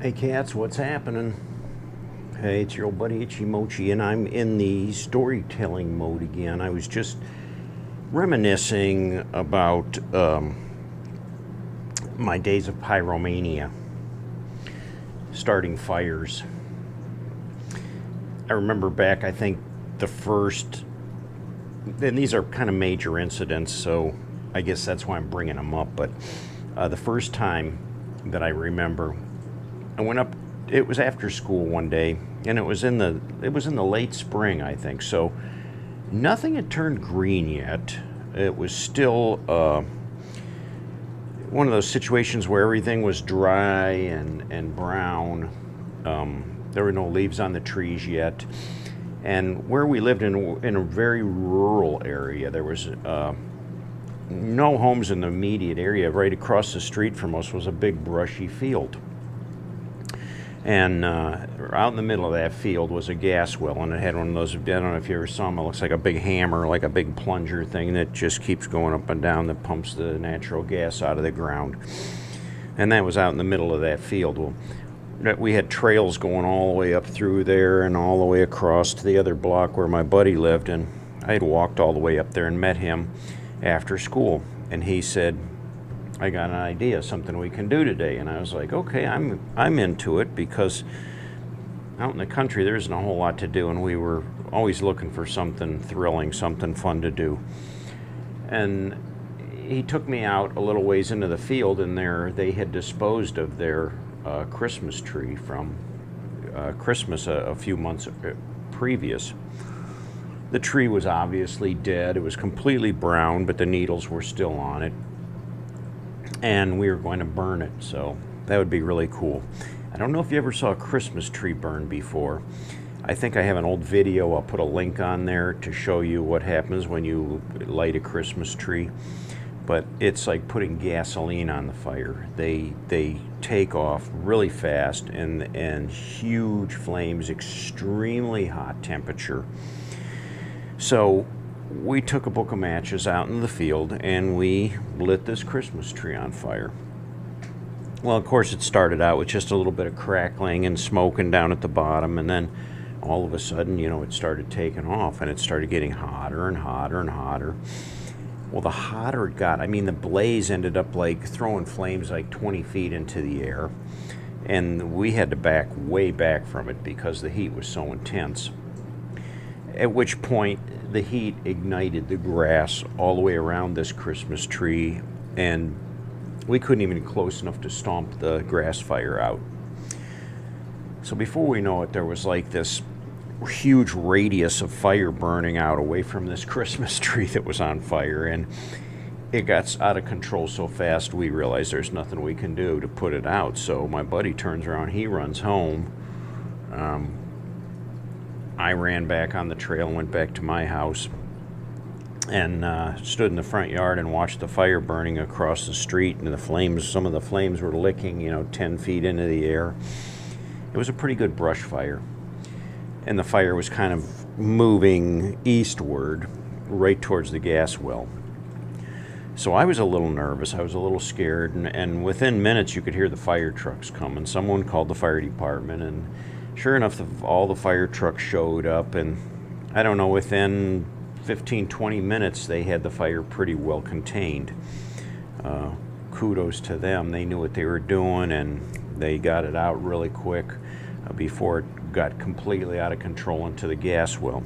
Hey cats, what's happening? Hey, it's your old buddy Itchymoche, and I'm in the storytelling mode again. I was just reminiscing about my days of pyromania, starting fires. I remember back, I think the first, and these are kind of major incidents, so I guess that's why I'm bringing them up, but the first time that I remember, I went up. It was after school one day, and it was in the late spring, I think. So nothing had turned green yet. It was still one of those situations where everything was dry and brown. There were no leaves on the trees yet, and where we lived in a very rural area, there was no homes in the immediate area. Right across the street from us was a big brushy field. And out in the middle of that field was a gas well, and it had one of those, I don't know if you ever saw them, it looks like a big hammer, like a big plunger thing that just keeps going up and down, that pumps the natural gas out of the ground. And that was out in the middle of that field. Well, we had trails going all the way up through there and all the way across to the other block where my buddy lived, and I had walked all the way up there and met him after school. And he said, I got an idea, something we can do today. And I was like, okay, I'm into it, because out in the country there isn't a whole lot to do, and we were always looking for something thrilling, something fun to do. And he took me out a little ways into the field, and there they had disposed of their Christmas tree from Christmas a few months previous. The tree was obviously dead. It was completely brown, but the needles were still on it. And we were going to burn it, so that would be really cool. I don't know if you ever saw a Christmas tree burn before. I think I have an old video. I'll put a link on there to show you what happens when you light a Christmas tree. But it's like putting gasoline on the fire. They take off really fast, and huge flames, extremely hot temperature. So we took a book of matches out in the field, and we lit this Christmas tree on fire. Well, of course, it started out with just a little bit of crackling and smoking down at the bottom, and then all of a sudden, it started taking off, and it started getting hotter and hotter and hotter. Well, the hotter it got, the blaze ended up like throwing flames like 20 feet into the air, and we had to back way back from it because the heat was so intense. At which point, the heat ignited the grass all the way around this Christmas tree, and we couldn't even get close enough to stomp the grass fire out. So before we know it, there was like this huge radius of fire burning out away from this Christmas tree that was on fire, and it got out of control so fast we realized there's nothing we can do to put it out. So my buddy turns around, he runs home. I ran back on the trail and went back to my house, and stood in the front yard and watched the fire burning across the street, and some of the flames were licking 10 feet into the air. It was a pretty good brush fire, and the fire was kind of moving eastward right towards the gas well. So I was a little nervous, I was a little scared, and within minutes you could hear the fire trucks coming. Someone called the fire department, and sure enough, all the fire trucks showed up, and I don't know, within 15-20 minutes they had the fire pretty well contained. Kudos to them. They knew what they were doing, and they got it out really quick before it got completely out of control into the gas well.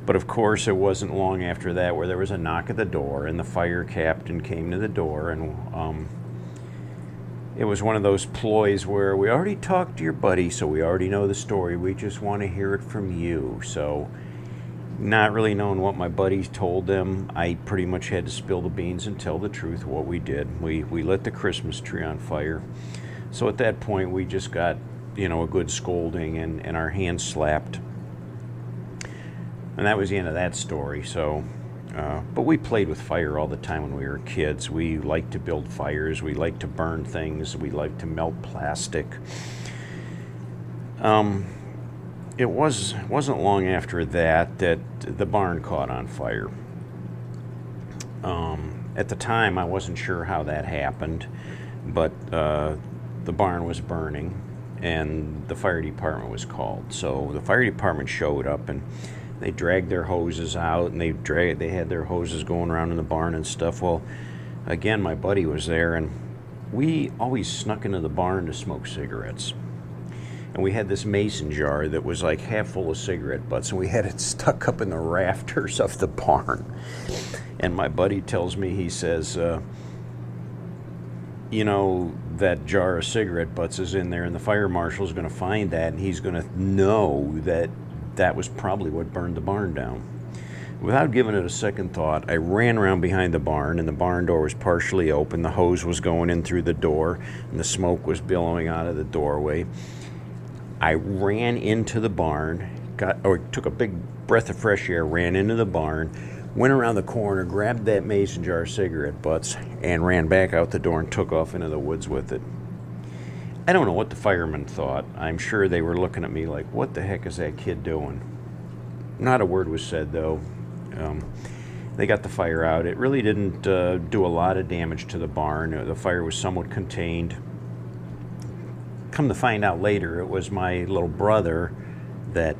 But of course, it wasn't long after that where there was a knock at the door, and the fire captain came to the door, and it was one of those ploys where we already talked to your buddy, so we already know the story. We just want to hear it from you. So, not really knowing what my buddies told them, I pretty much had to spill the beans and tell the truth what we did. We lit the Christmas tree on fire. So at that point, we just got, a good scolding and our hands slapped. And that was the end of that story. So, but we played with fire all the time when we were kids. We liked to build fires. We liked to burn things. We liked to melt plastic. It wasn't long after that the barn caught on fire. At the time, I wasn't sure how that happened, but the barn was burning, and the fire department was called. So the fire department showed up, and they dragged their hoses out, and they had their hoses going around in the barn and stuff. Well, again, my buddy was there, and we always snuck into the barn to smoke cigarettes. And we had this mason jar that was like half full of cigarette butts, and we had it stuck up in the rafters of the barn. And my buddy tells me, he says, you know, that jar of cigarette butts is in there, and the fire marshal's going to find that, and he's going to know that that was probably what burned the barn down. Without giving it a second thought, I ran around behind the barn, and the barn door was partially open. The hose was going in through the door, and the smoke was billowing out of the doorway. I ran into the barn, took a big breath of fresh air, ran into the barn, went around the corner, grabbed that mason jar of cigarette butts, and ran back out the door and took off into the woods with it. I don't know what the firemen thought. I'm sure they were looking at me like, what the heck is that kid doing? Not a word was said, though. They got the fire out. It really didn't do a lot of damage to the barn. The fire was somewhat contained. Come to find out later, it was my little brother that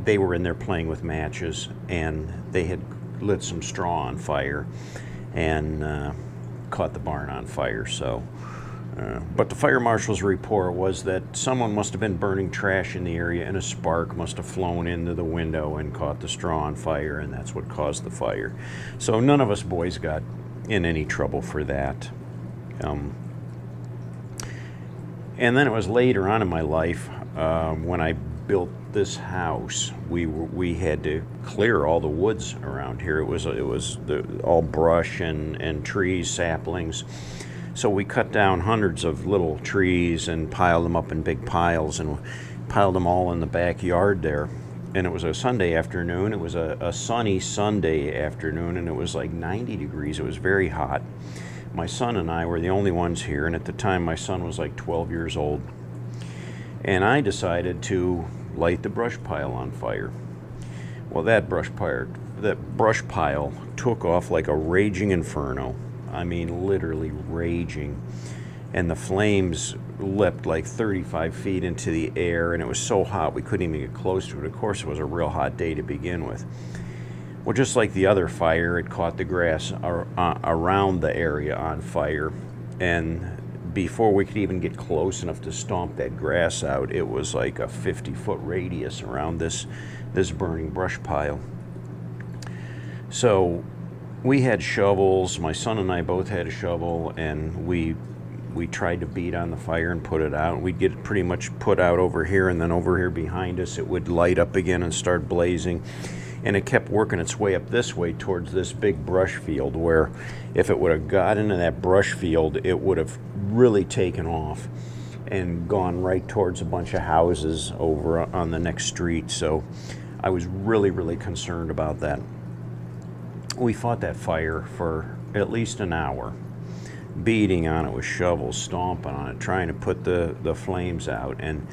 they were in there playing with matches, and they had lit some straw on fire and caught the barn on fire. So, but the fire marshal's report was that someone must have been burning trash in the area, and a spark must have flown into the window and caught the straw on fire, and that's what caused the fire. So none of us boys got in any trouble for that. And then it was later on in my life when I built this house. We had to clear all the woods around here. It was all brush and trees, saplings. So we cut down hundreds of little trees and piled them up in big piles, and piled them all in the backyard there. And it was a Sunday afternoon. It was a sunny Sunday afternoon, and it was like 90 degrees. It was very hot. My son and I were the only ones here, and at the time my son was like 12 years old. And I decided to light the brush pile on fire. Well, that brush pile took off like a raging inferno. I mean, literally raging. And the flames leapt like 35 feet into the air, and it was so hot we couldn't even get close to it. Of course, it was a real hot day to begin with. Well, just like the other fire, it caught the grass around the area on fire, and before we could even get close enough to stomp that grass out, it was like a 50-foot radius around this burning brush pile. So we had shovels. My son and I both had a shovel, and we tried to beat on the fire and put it out. We'd get it pretty much put out over here, and then over here behind us it would light up again and start blazing. And it kept working its way up this way towards this big brush field, where if it would have got into that brush field, it would have really taken off and gone right towards a bunch of houses over on the next street. So I was really, really concerned about that. We fought that fire for at least an hour, beating on it with shovels, stomping on it, trying to put the flames out. And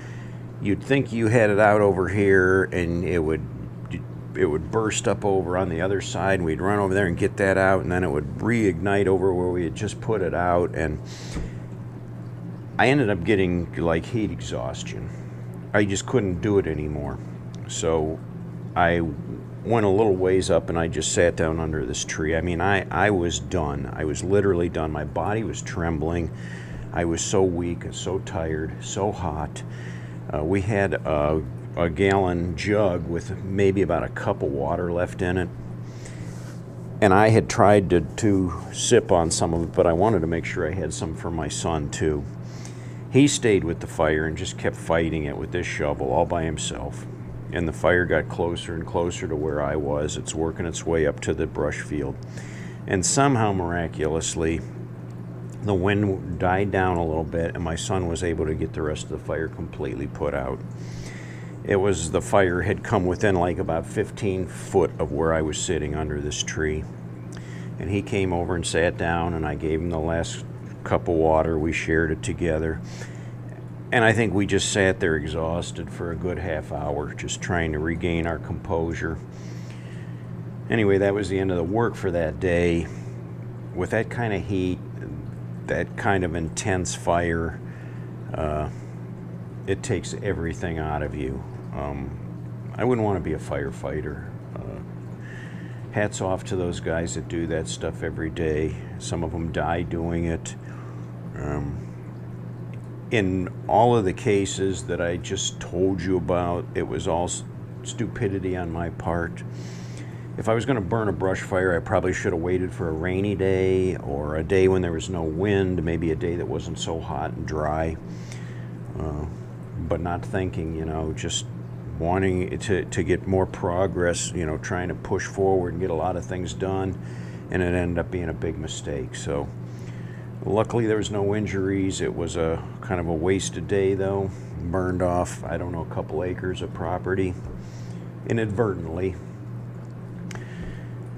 you'd think you had it out over here, and it would burst up over on the other side, and we'd run over there and get that out, and then it would reignite over where we had just put it out. And I ended up getting like heat exhaustion. I just couldn't do it anymore. So I went a little ways up, and I just sat down under this tree. I mean, I was done. I was literally done. My body was trembling. I was so weak and so tired, so hot. We had a gallon jug with maybe about a cup of water left in it, and I had tried to sip on some of it, but I wanted to make sure I had some for my son too. He stayed with the fire and just kept fighting it with this shovel all by himself, and the fire got closer and closer to where I was. It's working its way up to the brush field, and somehow miraculously the wind died down a little bit, and my son was able to get the rest of the fire completely put out. The fire had come within like about 15 foot of where I was sitting under this tree. And he came over and sat down, and I gave him the last cup of water. We shared it together. And I think we just sat there exhausted for a good half hour, just trying to regain our composure. Anyway, that was the end of the work for that day. With that kind of heat, that kind of intense fire, it takes everything out of you. I wouldn't want to be a firefighter. Hats off to those guys that do that stuff every day. Some of them die doing it. In all of the cases that I just told you about, it was all stupidity on my part. If I was going to burn a brush fire, I probably should have waited for a rainy day or a day when there was no wind, maybe a day that wasn't so hot and dry. But not thinking, you know, just wanting to get more progress, you know, trying to push forward and get a lot of things done, and it ended up being a big mistake. So luckily there was no injuries. It was a kind of a wasted day though. Burned off, I don't know, a couple acres of property inadvertently.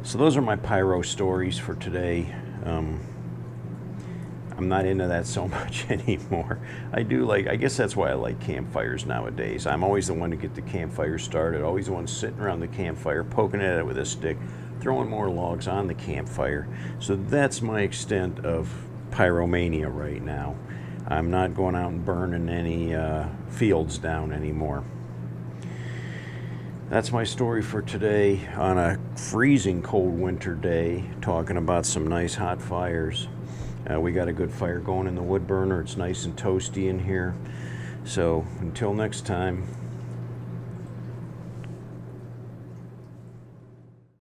So those are my pyro stories for today. I'm not into that so much anymore. I guess that's why I like campfires nowadays. I'm always the one to get the campfire started, always the one sitting around the campfire, poking at it with a stick, throwing more logs on the campfire. So that's my extent of pyromania right now. I'm not going out and burning any fields down anymore. That's my story for today on a freezing cold winter day, talking about some nice hot fires. We got a good fire going in the wood burner. It's nice and toasty in here. So until next time.